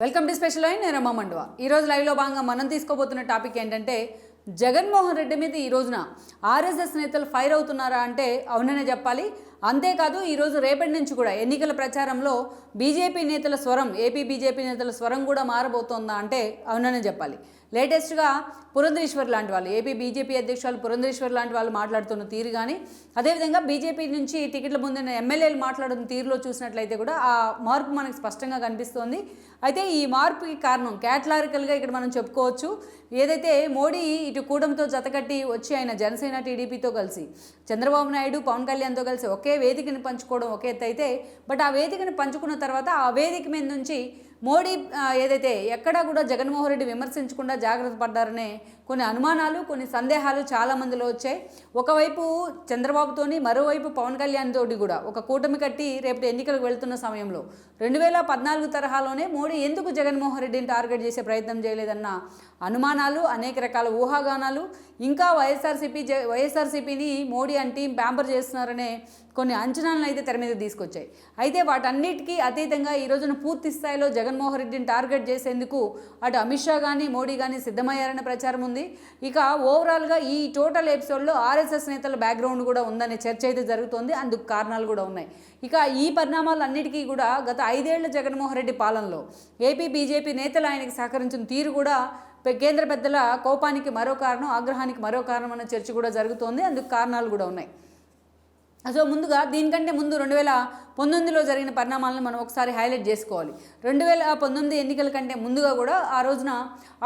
Welcome to special line. నేను రమా మండువా. ఈరోజు లైవ్లో భాగంగా మనం తీసుకోబోతున్న టాపిక్ ఏంటంటే, జగన్మోహన్ రెడ్డి మీద ఈ రోజున ఆర్ఎస్ఎస్ నేతలు ఫైర్ అవుతున్నారా అంటే అవుననే చెప్పాలి. అంతేకాదు ఈరోజు రేపటి నుంచి కూడా ఎన్నికల ప్రచారంలో బీజేపీ నేతల స్వరం, ఏపీ బీజేపీ నేతల స్వరం కూడా మారబోతోందా అంటే అవుననే చెప్పాలి. లేటెస్ట్గా పురంధరేశ్వర్ లాంటి వాళ్ళు, ఏపీ బీజేపీ అధ్యక్షులు పురంధరేశ్వర్ లాంటి వాళ్ళు మాట్లాడుతున్న తీరు కానీ, అదేవిధంగా బీజేపీ నుంచి టికెట్ల పొందిన ఎమ్మెల్యేలు మాట్లాడుతున్న తీరులో చూసినట్లయితే కూడా ఆ మార్పు మనకు స్పష్టంగా కనిపిస్తోంది. అయితే ఈ మార్పుకి కారణం క్యాటలారికల్గా ఇక్కడ మనం చెప్పుకోవచ్చు. ఏదైతే మోడీ ఇటు కూటమితో జతకట్టి వచ్చి ఆయన జనసేన టీడీపీతో కలిసి చంద్రబాబు నాయుడు పవన్ కళ్యాణ్తో కలిసి ఒకే వేదికని పంచుకోవడం ఒక ఎత్తు అయితే, బట్ ఆ వేదికని పంచుకున్న తర్వాత ఆ వేదిక మీద నుంచి మోడీ ఏదైతే ఎక్కడా కూడా జగన్మోహన్ రెడ్డి విమర్శించకుండా జాగ్రత్త పడ్డారనే కొన్ని అనుమానాలు, కొన్ని సందేహాలు చాలామందిలో వచ్చాయి. ఒకవైపు చంద్రబాబుతోని, మరోవైపు పవన్ కళ్యాణ్ తోటి కూడా ఒక కూటమి కట్టి రేపటి ఎన్నికలకు వెళ్తున్న సమయంలో 2014 తరహాలోనే మోడీ ఎందుకు జగన్మోహన్ రెడ్డిని టార్గెట్ చేసే ప్రయత్నం చేయలేదన్న అనుమానాలు, అనేక రకాల ఊహాగానాలు, ఇంకా వైఎస్ఆర్సీపీని మోడీ అండ్ టీం ప్యాంపర్ చేస్తున్నారనే కొన్ని అంచనాలను అయితే తెర మీద తీసుకొచ్చాయి. అయితే వాటన్నిటికీ అతీతంగా ఈ రోజున పూర్తి స్థాయిలో జగన్మోహన్ రెడ్డిని టార్గెట్ చేసేందుకు అటు అమిత్ షా కానీ మోడీ కానీ సిద్ధమయ్యారనే ప్రచారం ఉంది. ఇక ఓవరాల్గా ఈ టోటల్ ఎపిసోడ్లో ఆర్ఎస్ఎస్ నేతల బ్యాక్గ్రౌండ్ కూడా ఉందనే చర్చ అయితే జరుగుతోంది. అందుకు కారణాలు కూడా ఉన్నాయి. ఇక ఈ పరిణామాలన్నిటికీ కూడా గత 5 ఏళ్ల జగన్మోహన్ రెడ్డి పాలనలో ఏపీ బీజేపీ నేతలు ఆయనకి సహకరించిన తీరు కూడా కేంద్ర పెద్దల కోపానికి మరో కారణం, ఆగ్రహానికి మరో కారణం అన్న చర్చ కూడా జరుగుతోంది. అందుకు కారణాలు కూడా ఉన్నాయి. సో ముందుగా దీనికంటే ముందు 2019లో జరిగిన పరిణామాలను మనం ఒకసారి హైలైట్ చేసుకోవాలి. 2019 ఎన్నికల కంటే ముందుగా కూడా ఆ రోజున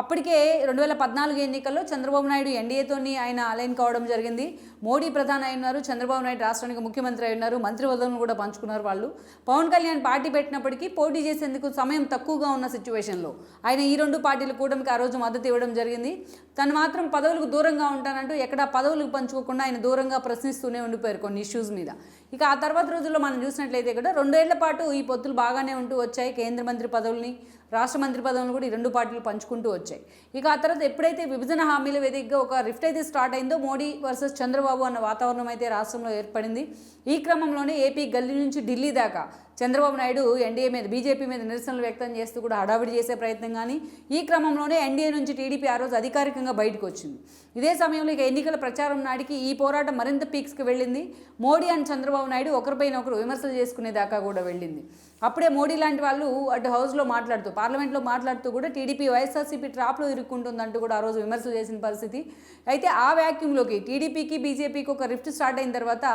అప్పటికే 2014 ఎన్నికల్లో చంద్రబాబు నాయుడు ఎన్డీఏతోని ఆయన అలైన్ కావడం జరిగింది. మోడీ ప్రధాని అయినారు, చంద్రబాబు నాయుడు రాష్ట్రానికి ముఖ్యమంత్రి అయినారు, మంత్రి పదవులను కూడా పంచుకున్నారు వాళ్ళు. పవన్ కళ్యాణ్ పార్టీ పెట్టినప్పటికీ పోటీ చేసేందుకు సమయం తక్కువగా ఉన్న సిచ్యువేషన్లో ఆయన ఈ 2 పార్టీల కూటమికి ఆ రోజు మద్దతు ఇవ్వడం జరిగింది. తను మాత్రం పదవులకు దూరంగా ఉంటానంటూ ఎక్కడా పదవులకు పంచుకోకుండా ఆయన దూరంగా ప్రశ్నిస్తూనే ఉండిపోయారు కొన్ని ఇష్యూస్ మీద. ఇక ఆ తర్వాత రోజుల్లో మనం చూసినట్లయితే కూడా 2 ఏళ్ల పాటు ఈ పొత్తులు బాగానే ఉంటూ వచ్చాయి. కేంద్ర మంత్రి పదవుల్ని, రాష్ట్ర మంత్రి పదవులను కూడా ఈ 2 పార్టీలు పంచుకుంటూ వచ్చాయి. ఇక ఆ తర్వాత ఎప్పుడైతే విభజన హామీల వేదికగా ఒక రిఫ్ట్ అయితే స్టార్ట్ అయిందో, మోడీ వర్సెస్ చంద్రబాబు అన్న వాతావరణం అయితే రాష్ట్రంలో ఏర్పడింది. ఈ క్రమంలోనే ఏపీ గల్లీ నుంచి ఢిల్లీ దాకా చంద్రబాబు నాయుడు ఎన్డీఏ మీద, బీజేపీ మీద నిరసనలు వ్యక్తం చేస్తూ కూడా హడావిడి చేసే ప్రయత్నం కానీ, ఈ క్రమంలోనే ఎన్డీఏ నుంచి టీడీపీ ఆ రోజు అధికారికంగా బయటకు వచ్చింది. ఇదే సమయంలో ఇక ఎన్నికల ప్రచారం నాటికి ఈ పోరాటం మరింత పీక్స్కి వెళ్ళింది. మోడీ అండ్ చంద్రబాబు నాయుడు ఒకరిపైన ఒకరు విమర్శలు చేసుకునే దాకా కూడా వెళ్ళింది. అప్పుడే మోడీ లాంటి వాళ్ళు అటు హౌస్లో మాట్లాడుతూ, పార్లమెంట్లో మాట్లాడుతూ కూడా టీడీపీ వైఎస్ఆర్సీపీ ట్రాప్లో ఇరుక్కుంటుందంటూ కూడా ఆ రోజు విమర్శలు చేసిన పరిస్థితి. అయితే ఆ వ్యాక్యూమ్లోకి టీడీపీకి బీజేపీకి ఒక రిఫ్ట్ స్టార్ట్ అయిన తర్వాత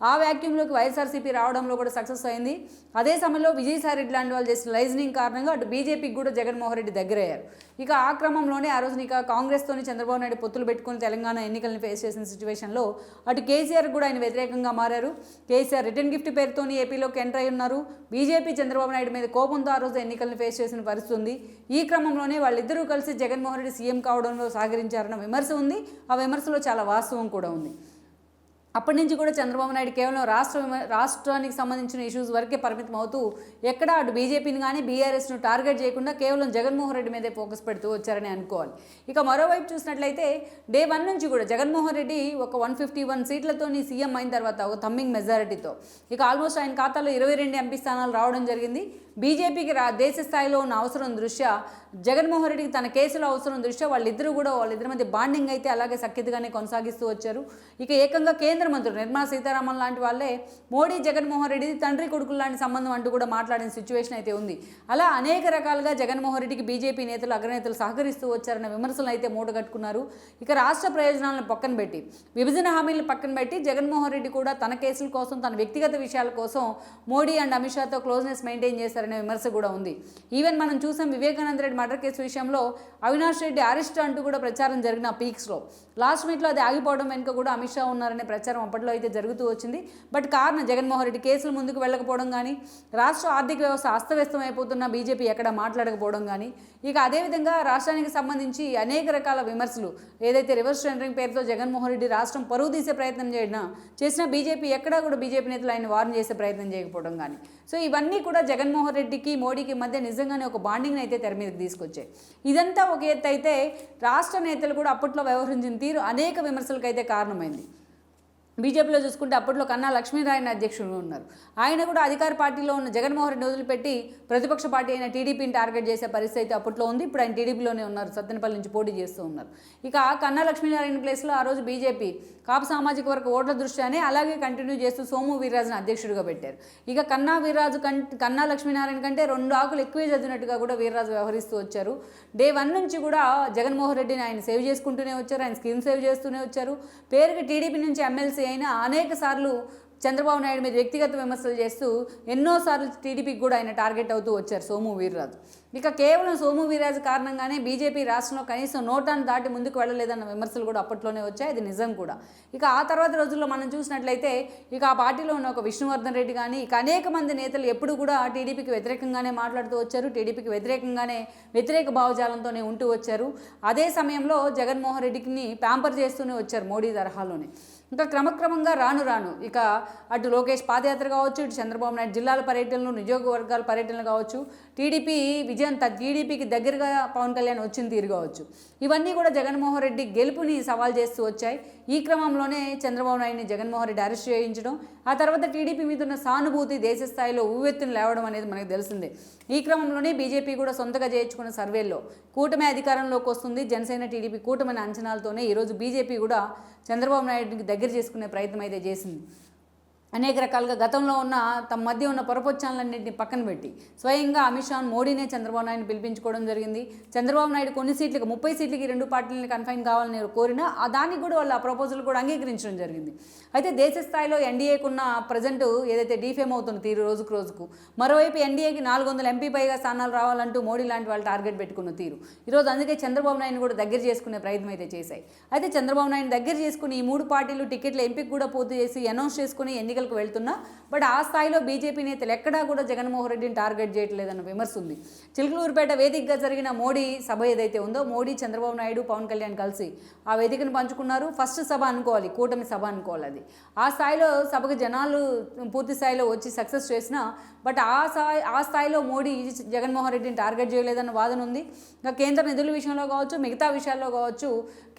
ఆ వ్యాక్యూమ్లోకి వైఎస్ఆర్సీపీ రావడంలో కూడా సక్సెస్ అయింది. అదే సమయంలో విజయసాయి రెడ్డి లాంటి వాళ్ళు చేసిన లైజనింగ్ కారణంగా అటు బీజేపీకి కూడా జగన్మోహన్ రెడ్డి దగ్గరయ్యారు. ఇక ఆ క్రమంలోనే ఆ రోజున ఇక కాంగ్రెస్తోని చంద్రబాబు నాయుడు పొత్తులు పెట్టుకుని తెలంగాణ ఎన్నికలను ఫేస్ చేసిన సిచ్యువేషన్లో అటు కేసీఆర్ కూడా ఆయన వ్యతిరేకంగా మారారు. కేసీఆర్ రిటర్న్ గిఫ్ట్ పేరుతోని ఏపీలోకి ఎంటర్ అయి ఉన్నారు. బీజేపీ చంద్రబాబు నాయుడు మీద కోపంతో ఆ రోజు ఎన్నికలను ఫేస్ చేసిన పరిస్థితి ఉంది. ఈ క్రమంలోనే వాళ్ళిద్దరూ కలిసి జగన్మోహన్ రెడ్డి సీఎం కావడంలో సహకరించారన్న విమర్శ ఉంది. ఆ విమర్శలో చాలా వాస్తవం కూడా ఉంది. అప్పటి నుంచి కూడా చంద్రబాబు నాయుడు కేవలం రాష్ట్రానికి సంబంధించిన ఇష్యూస్ వరకే పరిమితం అవుతూ ఎక్కడా అటు బీజేపీని కానీ బీఆర్ఎస్ను టార్గెట్ చేయకుండా కేవలం జగన్మోహన్ రెడ్డి మీదే ఫోకస్ పెడుతూ వచ్చారని అనుకోవాలి. ఇక మరోవైపు చూసినట్లయితే డే 1 నుంచి కూడా జగన్మోహన్ రెడ్డి ఒక 151 సీట్లతో సీఎం అయిన తర్వాత ఒక థమ్మింగ్ మెజారిటీతో ఇక ఆల్మోస్ట్ ఆయన ఖాతాలో 22 ఎంపీ స్థానాలు రావడం జరిగింది. బీజేపీకి దేశ స్థాయిలో ఉన్న అవసరం దృష్ట్యా, జగన్మోహన్ రెడ్డికి తన కేసుల అవసరం దృష్ట్యా వాళ్ళిద్దరి మధ్య బాండింగ్ అయితే అలాగే సఖ్యతగానే కొనసాగిస్తూ వచ్చారు. ఇక ఏకంగా కేంద్ర మంత్రులు నిర్మలా సీతారామన్ లాంటి వాళ్ళే మోడీ జగన్మోహన్ రెడ్డి తండ్రి కొడుకులు లాంటి సంబంధం అంటూ కూడా మాట్లాడిన సిచ్యువేషన్ అయితే ఉంది. అలా అనేక రకాలుగా జగన్మోహన్ రెడ్డికి బీజేపీ నేతలు, అగ్రనేతలు సహకరిస్తూ వచ్చారన్న విమర్శలు అయితే మూటగట్టుకున్నారు. ఇక రాష్ట్ర ప్రయోజనాలను పక్కన పెట్టి, విభజన హామీలను పక్కన పెట్టి జగన్మోహన్ రెడ్డి కూడా తన కేసుల కోసం, తన వ్యక్తిగత విషయాల కోసం మోడీ అండ్ అమిత్ షాతో క్లోజ్నెస్ మెయింటైన్ చేశారనే విమర్శ కూడా ఉంది. ఈవెన్ మనం చూసాం వివేకానంద రెడ్డి మర్డర్ కేసు విషయంలో అవినాష్ రెడ్డి అరెస్ట్ అంటూ కూడా ప్రచారం జరిగిన పీక్స్లో లాస్ట్ మినిట్లో అది ఆగిపోవడం వెనుక కూడా అమిత్ షా ఉన్నారనే ప్రచారం అప్పట్లో అయితే జరుగుతూ వచ్చింది. బట్ కారణం జగన్మోహన్ రెడ్డి కేసులు ముందుకు వెళ్ళకపోవడం కానీ, రాష్ట్ర ఆర్థిక వ్యవస్థ అస్తవ్యస్తం అయిపోతున్న బీజేపీ ఎక్కడ మాట్లాడకపోవడం కానీ, ఇక అదేవిధంగా రాష్ట్రానికి సంబంధించి అనేక రకాల విమర్శలు, ఏదైతే రివర్స్ టెండరింగ్ పేరుతో జగన్మోహన్ రెడ్డి రాష్ట్రం పరువు తీసే ప్రయత్నం చేసిన బీజేపీ ఎక్కడా కూడా బీజేపీ నేతలు ఆయన వార్న్ చేసే ప్రయత్నం చేయకపోవడం కానీ, సో ఇవన్నీ కూడా జగన్మోహన్ రెడ్డికి మోడీకి మధ్య నిజంగానే ఒక బాండింగ్ని అయితే తెర మీదకి తీసుకొచ్చాయి. ఇదంతా ఒక ఎత్తు అయితే రాష్ట్ర నేతలు కూడా అప్పట్లో వ్యవహరించిన తీరు అనేక విమర్శలకైతే కారణమైంది. బీజేపీలో చూసుకుంటే అప్పట్లో కన్నా లక్ష్మీనారాయణ అధ్యక్షుడు ఉన్నారు. ఆయన కూడా అధికార పార్టీలో ఉన్న జగన్మోహన్ రెడ్డి వదిలిపెట్టి ప్రతిపక్ష పార్టీ అయిన టీడీపీని టార్గెట్ చేసే పరిస్థితి అప్పట్లో ఉంది. ఇప్పుడు ఆయన టీడీపీలోనే ఉన్నారు, సత్తెనపల్లి నుంచి పోటీ చేస్తూ ఉన్నారు. ఇక కన్నా లక్ష్మీనారాయణ ప్లేస్లో ఆ రోజు బీజేపీ కాపు సామాజిక వర్గ ఓట్ల దృష్ట్యానే అలాగే కంటిన్యూ చేస్తూ సోము వీర్రాజును అధ్యక్షుడిగా పెట్టారు. ఇక కన్నా లక్ష్మీనారాయణ కంటే 2 ఆకులు ఎక్కువే చదివినట్టుగా కూడా వీర్రాజు వ్యవహరిస్తూ వచ్చారు. డే 1 నుంచి కూడా జగన్మోహన్ రెడ్డిని ఆయన సేవ్ చేసుకుంటూనే వచ్చారు, ఆయన స్కీమ్ సేవ్ చేస్తూనే వచ్చారు. పేరుకి టీడీపీ నుంచి ఎమ్మెల్సీ అయినా అనేక సార్లు చంద్రబాబు నాయుడు మీద వ్యక్తిగత విమర్శలు చేస్తూ ఎన్నోసార్లు టీడీపీకి కూడా ఆయన టార్గెట్ అవుతూ వచ్చారు సోము వీర్రాజు. ఇక కేవలం సోము వీర్రాజు కారణంగానే బీజేపీ రాష్ట్రంలో కనీసం నోటాను దాటి ముందుకు వెళ్ళలేదన్న విమర్శలు కూడా అప్పట్లోనే వచ్చాయి, అది నిజం కూడా. ఇక ఆ తర్వాత రోజుల్లో మనం చూసినట్లయితే ఇక ఆ పార్టీలో ఉన్న ఒక విష్ణువర్ధన్ రెడ్డి కానీ ఇక అనేక మంది నేతలు ఎప్పుడు కూడా టీడీపీకి వ్యతిరేకంగానే మాట్లాడుతూ వచ్చారు, టీడీపీకి వ్యతిరేకంగానే వ్యతిరేక భావజాలంతోనే ఉంటూ వచ్చారు. అదే సమయంలో జగన్మోహన్ రెడ్డిని ప్యాంపర్ చేస్తూనే వచ్చారు మోడీ తరహాలోనే. ఇంకా క్రమక్రమంగా రాను ఇక అటు లోకేష్ పాదయాత్ర కావచ్చు, ఇటు చంద్రబాబు నాయుడు జిల్లాల పర్యటనలు, నియోజకవర్గాల పర్యటనలు కావచ్చు, టీడీపీకి దగ్గరగా పవన్ కళ్యాణ్ వచ్చిన తీరు కావచ్చు, ఇవన్నీ కూడా జగన్మోహన్ రెడ్డి గెలుపుని సవాల్ చేస్తూ వచ్చాయి. ఈ క్రమంలోనే చంద్రబాబు నాయుడిని జగన్మోహన్ రెడ్డి అరెస్ట్ చేయించడం, ఆ తర్వాత టీడీపీ మీద ఉన్న సానుభూతి దేశ స్థాయిలో ఉవ్వెత్తున లేవడం అనేది మనకు తెలిసిందే. ఈ క్రమంలోనే బీజేపీ కూడా సొంతగా చేయించుకున్న సర్వేల్లో కూటమి అధికారంలోకి వస్తుంది, జనసేన టీడీపీ కూటమి అంచనాలతోనే ఈరోజు బీజేపీ కూడా చంద్రబాబు నాయుడికి దగ్గర చేసుకునే ప్రయత్నం అయితే చేసింది. అనేక రకాలుగా గతంలో ఉన్న తమ మధ్య ఉన్న పొరపొచ్చాలన్నింటినీ పక్కన పెట్టి స్వయంగా అమిత్ షా మోడీనే చంద్రబాబు నాయుడిని పిలిపించుకోవడం జరిగింది. చంద్రబాబు నాయుడు కొన్ని సీట్లకు 30 సీట్లకి 2 పార్టీలను కన్ఫైన్ కావాలని కోరినా దానికి కూడా వాళ్ళ ప్రపోజల్ కూడా అంగీకరించడం జరిగింది. అయితే దేశ స్థాయిలో ఎన్డీఏకున్న ప్రజెంట్ ఏదైతే డీఫేమ్ అవుతున్న తీరు రోజుకు మరోవైపు ఎన్డీఏకి 400 ఎంపీ పైగా స్థానాలు రావాలంటూ మోడీ లాంటి వాళ్ళు టార్గెట్ పెట్టుకున్న తీరు ఈరోజు అందుకే చంద్రబాబు నాయుడు కూడా దగ్గర చేసుకునే ప్రయత్నం అయితే చేశాయి. అయితే చంద్రబాబు నాయుడు దగ్గర చేసుకుని ఈ 3 పార్టీలు టికెట్ల ఎంపిక కూడా పూర్తి చేసి అనౌన్స్ చేసుకుని ఎన్నికలకు వెళ్తున్నా బట్ ఆ స్థాయిలో బీజేపీ నేతలు ఎక్కడా కూడా జగన్మోహన్ రెడ్డిని టార్గెట్ చేయట్లేదన్న విమర్శ ఉంది. చిలకలూరుపేట వేదికగా జరిగిన మోడీ సభ ఏదైతే ఉందో, మోడీ చంద్రబాబు నాయుడు పవన్ కళ్యాణ్ కలిసి ఆ వేదికను పంచుకున్నారు. ఫస్ట్ సభ అనుకోవాలి, కూటమి సభ అనుకోవాలి. అది ఆ స్థాయిలో సభకు జనాలు పూర్తి స్థాయిలో వచ్చి సక్సెస్ చేసినా బట్ ఆ స్థాయిలో మోడీ జగన్మోహన్ రెడ్డిని టార్గెట్ చేయలేదన్న వాదన ఉంది. ఇంకా కేంద్ర నిధుల విషయంలో కావచ్చు, మిగతా విషయాల్లో కావచ్చు,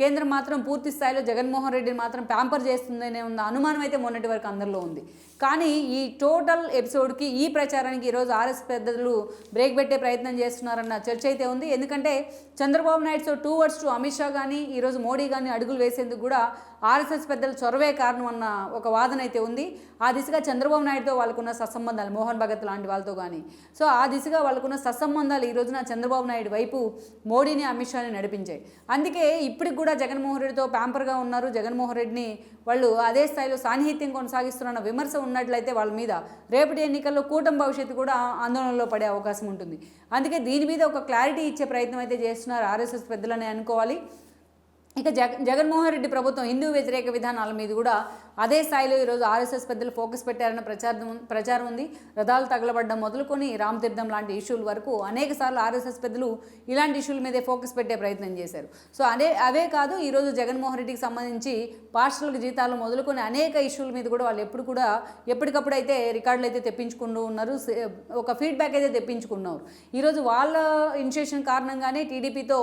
కేంద్రం మాత్రం పూర్తి స్థాయిలో జగన్మోహన్ రెడ్డిని మాత్రం ప్యాంపర్ చేస్తుందనే ఉన్న అనుమానం అయితే మొన్నటి వరకు అందరిలో ఉంది. కానీ ఈ టోటల్ ఎపిసోడ్కి ఈ ప్రచారానికి ఈరోజు ఆర్ఎస్ పెద్దలు బ్రేక్ పెట్టే ప్రయత్నం చేస్తున్నారన్న చర్చ అయితే ఉంది. ఎందుకంటే చంద్రబాబు నాయుడు టువర్డ్స్ అమిత్ షా కానీ ఈరోజు మోడీ కానీ అడుగులు వేసేందుకు కూడా ఆర్ఎస్ఎస్ పెద్దల చొరవే కారణం అన్న ఒక వాదన అయితే ఉంది. ఆ దిశగా చంద్రబాబు నాయుడుతో వాళ్ళకున్న సత్సంబంధాలు, మోహన్ భగత్ లాంటి వాళ్ళతో కానీ సో ఆ దిశగా వాళ్ళకున్న సత్సంబంధాలు ఈ రోజున చంద్రబాబు నాయుడు వైపు మోడీని అమిత్ షాని నడిపించాయి. అందుకే ఇప్పటికి కూడా జగన్మోహన్ రెడ్డితో ప్యాంపర్గా ఉన్నారు. జగన్మోహన్ రెడ్డిని వాళ్ళు అదే స్థాయిలో సాన్నిహిత్యం కొనసాగిస్తున్న విమర్శ ఉన్నట్లయితే వాళ్ళ మీద రేపటి ఎన్నికల్లో కూటమి భవిష్యత్తు కూడా ఆందోళనలో పడే అవకాశం ఉంటుంది. అందుకే దీని మీద ఒక క్లారిటీ ఇచ్చే ప్రయత్నం అయితే చేస్తున్నారు ఆర్ఎస్ఎస్ పెద్దలనే అనుకోవాలి. ఇక జగన్మోహన్ రెడ్డి ప్రభుత్వం హిందూ వ్యతిరేక విధానాల మీద కూడా అదే స్థాయిలో ఈరోజు ఆర్ఎస్ఎస్ పెద్దలు ఫోకస్ పెట్టారన్న ప్రచారం ఉంది. రథాలు తగలబడ్డం మొదలుకొని రామతీర్థం లాంటి ఇష్యూల వరకు అనేక సార్లు ఆర్ఎస్ఎస్ పెద్దలు ఇలాంటి ఇష్యూల మీదే ఫోకస్ పెట్టే ప్రయత్నం చేశారు. సో అవే కాదు, ఈరోజు జగన్మోహన్ రెడ్డికి సంబంధించి పార్షల్కి జీతాలు మొదలుకొని అనేక ఇష్యూల మీద కూడా వాళ్ళు ఎప్పటికప్పుడు అయితే రికార్డులు అయితే తెప్పించుకుంటూ ఉన్నారు, ఒక ఫీడ్బ్యాక్ అయితే తెప్పించుకున్నారు. ఈరోజు వాళ్ళ ఇనిషియేషన్ కారణంగానే టీడీపీతో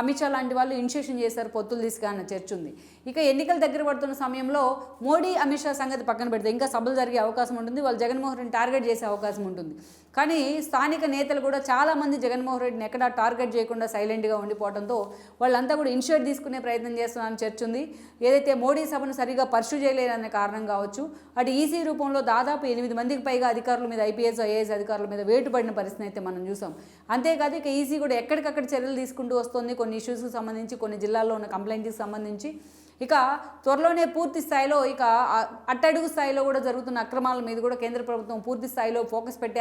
అమిత్ షా లాంటి వాళ్ళు ఇనిషియేషన్ చేశారు, పొత్తులు తీసుకు అన్న చర్చ ఉంది. ఇక ఎన్నికలు దగ్గర పడుతున్న సమయంలో మోడీ అమిత్ షా సంగతి పక్కన పెడితే ఇంకా సభలు జరిగే అవకాశం ఉంటుంది, వాళ్ళు జగన్మోహన్ రెడ్డిని టార్గెట్ చేసే అవకాశం ఉంటుంది. కానీ స్థానిక నేతలు కూడా చాలామంది జగన్మోహన్ రెడ్డిని ఎక్కడా టార్గెట్ చేయకుండా సైలెంట్గా ఉండిపోవడంతో వాళ్ళంతా కూడా ఇనిషియేట్ తీసుకునే ప్రయత్నం చేస్తున్నారని చర్చ ఉంది. ఏదైతే మోడీ సభను సరిగా పర్సూ చేయలేదనే కారణం కావచ్చు, అటు ఈసీ రూపంలో దాదాపు 8 మందికి పైగా అధికారుల మీద, ఐపీఎస్ ఐఏఎస్ అధికారుల మీద వేటు పడిన పరిస్థితి అయితే మనం చూసాం. అంతేకాదు ఇక ఈసీ కూడా ఎక్కడికక్కడ చర్యలు తీసుకుంటూ వస్తుంది, కొన్ని ఇష్యూస్కి సంబంధించి, కొన్ని జిల్లాల్లో ఉన్న కంప్లైంట్కి సంబంధించి. ఇక త్వరలోనే పూర్తి స్థాయిలో ఇక అట్టడుగు స్థాయిలో కూడా జరుగుతున్న అక్రమాల మీద కూడా కేంద్ర ప్రభుత్వం పూర్తి స్థాయిలో ఫోకస్ పెట్టే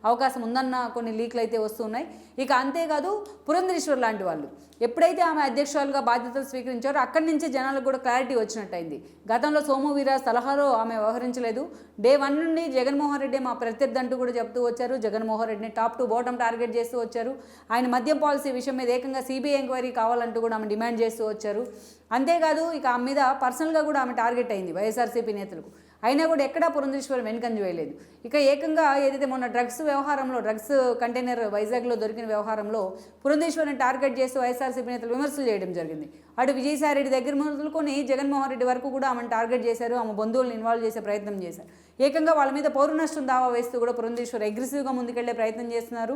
అవకాశం ఉందన్న కొన్ని లీక్లు అయితే వస్తున్నాయి. ఇక అంతేకాదు పురంధరేశ్వర్ లాంటి వాళ్ళు ఎప్పుడైతే ఆమె అధ్యక్షురాలుగా బాధ్యతలు స్వీకరించారో అక్కడి నుంచి జనాలకు కూడా క్లారిటీ వచ్చినట్టయింది. గతంలో సోము వీర్రాజు సలహాలో ఆమె వ్యవహరించలేదు. డే 1 నుండి జగన్మోహన్ రెడ్డి మా ప్రత్యర్థి అంటూ కూడా చెప్తూ వచ్చారు. జగన్మోహన్ రెడ్డిని టాప్ టు బాటమ్ టార్గెట్ చేస్తూ వచ్చారు. ఆయన మద్యం పాలసీ విషయం మీద ఏకంగా సిబిఐ ఎంక్వైరీ కావాలంటూ కూడా ఆమె డిమాండ్ చేస్తూ వచ్చారు. అంతేకాదు ఇక ఆమె మీద పర్సనల్గా కూడా ఆమె టార్గెట్ అయింది వైఎస్ఆర్సీపీ నేతలకు. అయినా కూడా ఎక్కడా పురంధేశ్వరి వెనుకంజ వేయలేదు. ఇక ఏకంగా ఏదైతే మొన్న డ్రగ్స్ వ్యవహారంలో డ్రగ్స్ కంటైనర్ వైజాగ్లో దొరికిన వ్యవహారంలో పురంధేశ్వరిని టార్గెట్ చేస్తూ వైఎస్ఆర్సీపీ నేతలు విమర్శలు చేయడం జరిగింది. అటు విజయసాయి రెడ్డి దగ్గర మొదలుకొని జగన్మోహన్ రెడ్డి వరకు కూడా ఆమెను టార్గెట్ చేశారు, ఆమె బంధువులను ఇన్వాల్వ్ చేసే ప్రయత్నం చేశారు. ఏకంగా వాళ్ళ మీద పౌరు నష్టం దావా వేస్తూ కూడా పురంధేశ్వరి అగ్రెసివ్గా ముందుకెళ్లే ప్రయత్నం చేస్తున్నారు.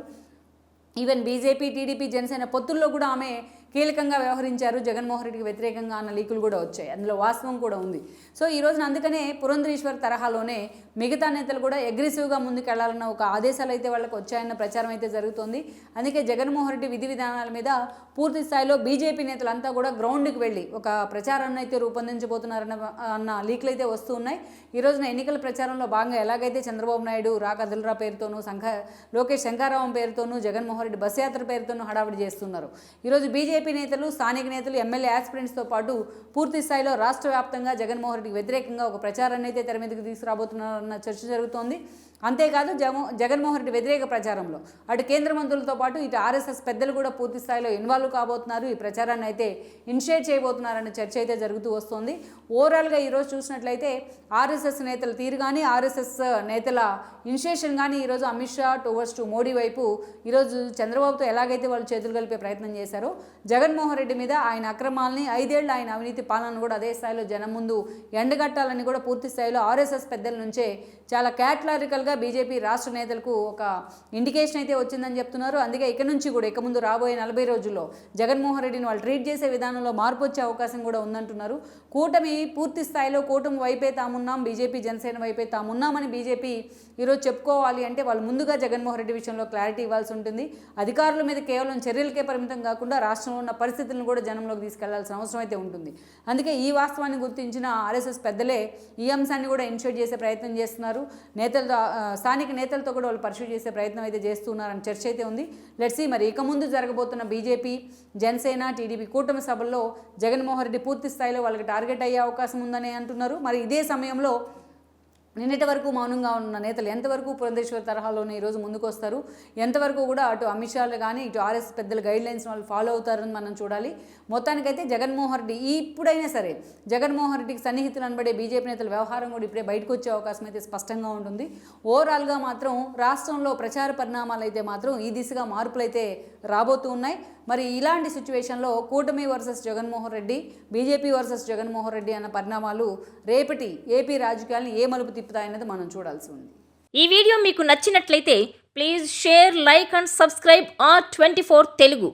ఈవెన్ బీజేపీ, టీడీపీ, జనసేన పొత్తుల్లో కూడా ఆమె కీలకంగా వ్యవహరించారు. జగన్మోహన్ రెడ్డికి వ్యతిరేకంగా అన్న లీకులు కూడా వచ్చాయి, అందులో వాస్తవం కూడా ఉంది. సో ఈ రోజున అందుకనే పురంధరేశ్వర్ తరహాలోనే మిగతా నేతలు కూడా అగ్రెసివ్గా ముందుకెళ్లాలన్న ఒక ఆదేశాలు అయితే వాళ్ళకి వచ్చాయన్న ప్రచారం అయితే జరుగుతోంది. అందుకే జగన్మోహన్ రెడ్డి విధి విధానాల మీద పూర్తి స్థాయిలో బీజేపీ నేతలంతా కూడా గ్రౌండ్కి వెళ్ళి ఒక ప్రచారాన్ని అయితే రూపొందించబోతున్నారన్న లీకులు అయితే వస్తూ ఉన్నాయి. ఈ రోజున ఎన్నికల ప్రచారంలో భాగంగా ఎలాగైతే చంద్రబాబు నాయుడు కదిలరా పేరుతోనూ, లోకేష్ శంకారావం పేరుతోనూ, జగన్మోహన్ రెడ్డి బస్ యాత్ర పేరుతోనూ హడావిడి చేస్తున్నారు. ఈరోజు బీజేపీ నేతలు, స్థానిక నేతలు, ఎమ్మెల్యే ఆస్పిరెంట్స్తో పాటు పూర్తి స్థాయిలో రాష్ట్ర వ్యాప్తంగా జగన్మోహన్ రెడ్డికి వ్యతిరేకంగా ఒక ప్రచారాన్ని అయితే తెర మీదకి తీసుకురాబోతున్నారన్న చర్చ జరుగుతోంది. అంతేకాదు జగన్మోహన్ రెడ్డి వ్యతిరేక ప్రచారంలో అటు కేంద్ర మంత్రులతో పాటు ఇటు ఆర్ఎస్ఎస్ పెద్దలు కూడా పూర్తి స్థాయిలో ఇన్వాల్వ్ కాబోతున్నారు. ఈ ప్రచారాన్ని అయితే ఇనిషియేట్ చేయబోతున్నారన్న చర్చ అయితే జరుగుతూ వస్తుంది. ఓవరాల్గా ఈరోజు చూసినట్లయితే ఆర్ఎస్ఎస్ నేతల తీరు కానీ, ఆర్ఎస్ఎస్ నేతల ఇనిషియేషన్ కానీ ఈరోజు అమిత్ షా టువర్డ్స్ టు మోడీ వైపు ఈరోజు చంద్రబాబుతో ఎలాగైతే వాళ్ళు చేతులు కలిపే ప్రయత్నం చేశారో, జగన్మోహన్ రెడ్డి మీద ఆయన అక్రమాలని, 5 ఏళ్ల ఆయన అవినీతి పాలనను కూడా అదే స్థాయిలో జనం ముందు ఎండగట్టాలని కూడా పూర్తి స్థాయిలో ఆర్ఎస్ఎస్ పెద్దల నుంచే చాలా క్యాటలారికల్గా బీజేపీ రాష్ట్ర నేతలకు ఒక ఇండికేషన్ అయితే వచ్చిందని చెప్తున్నారు. అందుకే ఇక నుంచి కూడా ఇక ముందు రాబోయే 40 రోజుల్లో జగన్మోహన్ రెడ్డిని వాళ్ళు ట్రీట్ చేసే విధానంలో మార్పు వచ్చే అవకాశం కూడా ఉందంటున్నారు. కూటమి పూర్తి స్థాయిలో కూటమి వైపే తామున్నాం, బీజేపీ జనసేన వైపే తామున్నామని బీజేపీ ఈరోజు చెప్పుకోవాలి అంటే వాళ్ళు ముందుగా జగన్మోహన్ రెడ్డి విషయంలో క్లారిటీ ఇవ్వాల్సి ఉంటుంది. అధికారుల మీద కేవలం చర్యలకే పరిమితం కాకుండా రాష్ట్రంలో ఉన్న పరిస్థితులను కూడా జనంలోకి తీసుకెళ్లాల్సిన అవసరం అయితే ఉంటుంది. అందుకే ఈ వాస్తవాన్ని గుర్తించిన ఆర్ఎస్ఎస్ పెద్దలే ఈ అంశాన్ని కూడా ఇనిషియేట్ చేసే ప్రయత్నం చేస్తున్నారు. నేతలతో, స్థానిక నేతలతో కూడా వాళ్ళు పరిశీలి చేసే ప్రయత్నం అయితే చేస్తున్నారని చర్చ అయితే ఉంది. లెట్స్ సీ మరి ఇక ముందు జరగబోతున్న బీజేపీ, జనసేన, టీడీపీ కూటమి సభల్లో జగన్మోహన్ రెడ్డి పూర్తి స్థాయిలో వాళ్ళకి టార్గెట్ అయ్యే అవకాశం ఉందని అంటున్నారు. మరి ఇదే సమయంలో నిన్నటి వరకు మౌనంగా ఉన్న నేతలు ఎంతవరకు పురంధేశ్వరి తరహాలోనే ఈరోజు ముందుకు వస్తారు, ఎంతవరకు కూడా అటు అమిత్ షాలు కానీ ఇటు ఆర్ఎస్ పెద్దల గైడ్లైన్స్ వాళ్ళు ఫాలో అవుతారని మనం చూడాలి. మొత్తానికైతే జగన్మోహన్ రెడ్డి ఇప్పుడైనా సరే జగన్మోహన్ రెడ్డికి సన్నిహితులు అనబడే బీజేపీ నేతల వ్యవహారం కూడా ఇప్పుడే బయటకు వచ్చే అవకాశం అయితే స్పష్టంగా ఉంటుంది. ఓవరాల్గా మాత్రం రాష్ట్రంలో ప్రచార పరిణామాలు అయితే మాత్రం ఈ దిశగా మార్పులు అయితే రాబోతూ ఉన్నాయి. మరి ఇలాంటి సిచ్యువేషన్లో కూటమి versus Jaganmohan Reddy, BJP versus Jaganmohan Reddy అన్న పరిణామాలు రేపటి ఏపీ రాజకీయాలను ఏ మలుపు తిప్పుతాయన్నది మనం చూడాల్సి ఉంది. ఈ వీడియో మీకు నచ్చినట్లయితే please share, like and subscribe R24 Telugu.